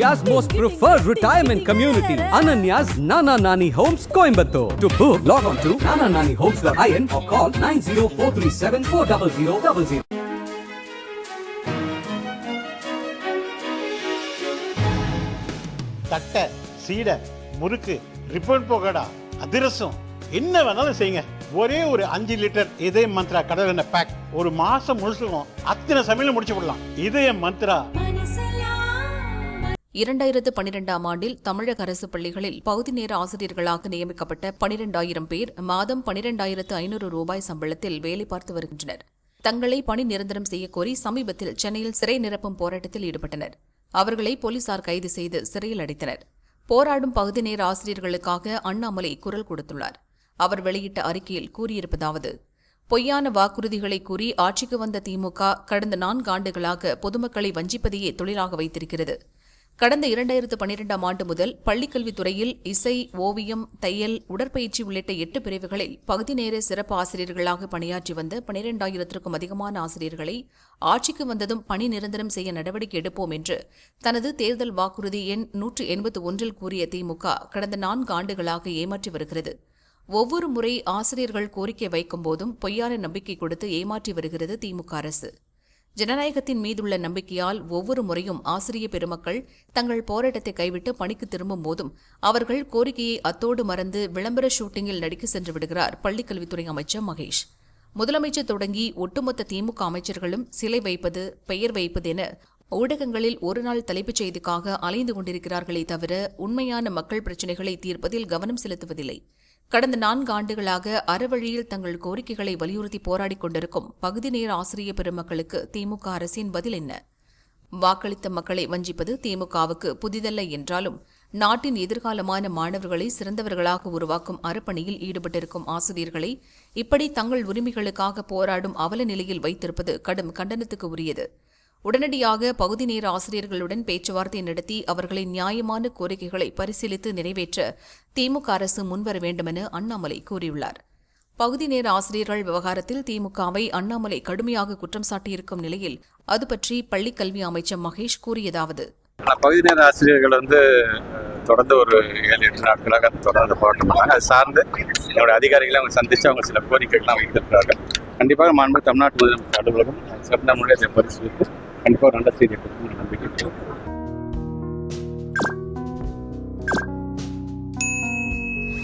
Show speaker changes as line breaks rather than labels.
India's most preferred retirement community, Ananya's Nana Nani Homes, Coimbatore. To book, log on to nanananihomes.in or call 9043740000.
தட்டை, சீடை, முறுக்கு, ribbon போகடா, அதிரசம் என்ன வேணாலும் செய்யுங்க. ஒரே ஒரு 5 லிட்டர் இதய மந்த்ரா கடல் எண்ணெய் பேக் ஒரு மாசம் முழுசுக்கும் அத்தனை சமையலும் முடிச்சு விடலாம். இதய மந்த்ரா.
2012ஆம் ஆண்டில் தமிழக அரசு பள்ளிகளில் பகுதி நேர ஆசிரியர்களாக நியமிக்கப்பட்ட 12,000 பேர் மாதம் 12,500 ரூபாய் சம்பளத்தில் வேலை பார்த்து வருகின்றனர். தங்களை பணி நிரந்தரம் செய்யக்கோரி சமீபத்தில் சென்னையில் சிறை நிரப்பும் போராட்டத்தில் ஈடுபட்டனர். அவர்களை போலீசார் கைது செய்து சிறையில் அடைத்தனர். போராடும் பகுதி நேர ஆசிரியர்களுக்காக அண்ணாமலை குரல் கொடுத்துள்ளார். அவர் வெளியிட்ட அறிக்கையில் கூறியிருப்பதாவது: பொய்யான வாக்குறுதிகளை கூறி ஆட்சிக்கு வந்த திமுக கடந்த 4 ஆண்டுகளாக பொதுமக்களை வஞ்சிப்பதையே தொழிலாக வைத்திருக்கிறது. கடந்த 2012ஆம் ஆண்டு முதல் பள்ளிக்கல்வித்துறையில் இசை, ஓவியம், தையல், உடற்பயிற்சி உள்ளிட்ட 8 பிரிவுகளில் பகுதி நேர சிறப்பு ஆசிரியர்களாக பணியாற்றி வந்த 12,000க்கும் அதிகமான ஆசிரியர்களை ஆட்சிக்கு வந்ததும் பணி நிரந்தரம் செய்ய நடவடிக்கை எடுப்போம் என்று தனது தேர்தல் வாக்குறுதி எண் 181 கூறிய திமுக கடந்த 4 ஆண்டுகளாக ஏமாற்றி வருகிறது. ஒவ்வொரு முறை ஆசிரியர்கள் கோரிக்கை வைக்கும் போதும் பொய்யான நம்பிக்கை கொடுத்து ஏமாற்றி வருகிறது திமுக அரசு. ஜனநாயகத்தின் மீதுள்ள நம்பிக்கையால் ஒவ்வொரு முறையும் ஆசிரிய பெருமக்கள் தங்கள் போராட்டத்தை கைவிட்டு பணிக்கு திரும்பும் போதும் அவர்கள் கோரிக்கையை அத்தோடு மறந்து விளம்பர ஷூட்டிங்கில் நடிக்க சென்று விடுகிறார் பள்ளிக்கல்வித்துறை அமைச்சர் மகேஷ். முதலமைச்சர் தொடங்கி ஒட்டுமொத்த திமுக அமைச்சர்களும் சிலை வைப்பது, பெயர் வைப்பது என ஊடகங்களில் ஒருநாள் தலைப்புச் செய்திக்காக அலைந்து கொண்டிருக்கிறார்களே தவிர உண்மையான மக்கள் பிரச்சினைகளை தீர்ப்பதில் கவனம் செலுத்துவதில்லை. கடந்த 4 ஆண்டுகளாக அறவழியில் தங்கள் கோரிக்கைகளை வலியுறுத்தி போராடிக் கொண்டிருக்கும் பகுதி நேர ஆசிரிய பெருமக்களுக்கு திமுக அரசின் பதில் என்ன? வாக்களித்த மக்களை வஞ்சிப்பது திமுகவுக்கு புதிதல்ல என்றாலும் நாட்டின் எதிர்காலமான மாணவர்களை சிறந்தவர்களாக உருவாக்கும் அறப்பணியில் ஈடுபட்டிருக்கும் ஆசிரியர்களை இப்படி தங்கள் உரிமைகளுக்காக போராடும் அவல நிலையில் வைத்திருப்பது கடும் கண்டனத்துக்கு உரியது. உடனடியாக பகுதி நேர ஆசிரியர்களுடன் பேச்சுவார்த்தை நடத்தி அவர்களின் நியாயமான கோரிக்கைகளை பரிசீலித்து நிறைவேற்ற திமுக அரசு முன்வர வேண்டுமென அண்ணாமலை கூறியுள்ளார். பகுதி நேர ஆசிரியர்கள் விவகாரத்தில் திமுகவை அண்ணாமலை கடுமையாக குற்றம் சாட்டியிருக்கும் நிலையில் அது பற்றி பள்ளிக் கல்வி அமைச்சர் மகேஷ் கூறியதாவது:
பகுதி நேர ஆசிரியர்கள் தொடர்ந்து ஒரு 7-8 நாட்களாக தொடர்ந்து போராட்டம் பண்ணாங்க. அது சார்ந்து என்னுடைய அதிகாரிகளை அவங்க சந்தித்து அவங்க சில கோரிக்கைகள்லாம் வைத்திருக்கிறார்கள். கண்டிப்பாக மாண்பு தமிழ்நாட்டு முதலமைச்சர் அலுவலகம் சிறந்த முறையை பரிசீலித்து கண்டிப்பாக நல்ல செய்தியை கொடுக்கும் நம்பிக்கை.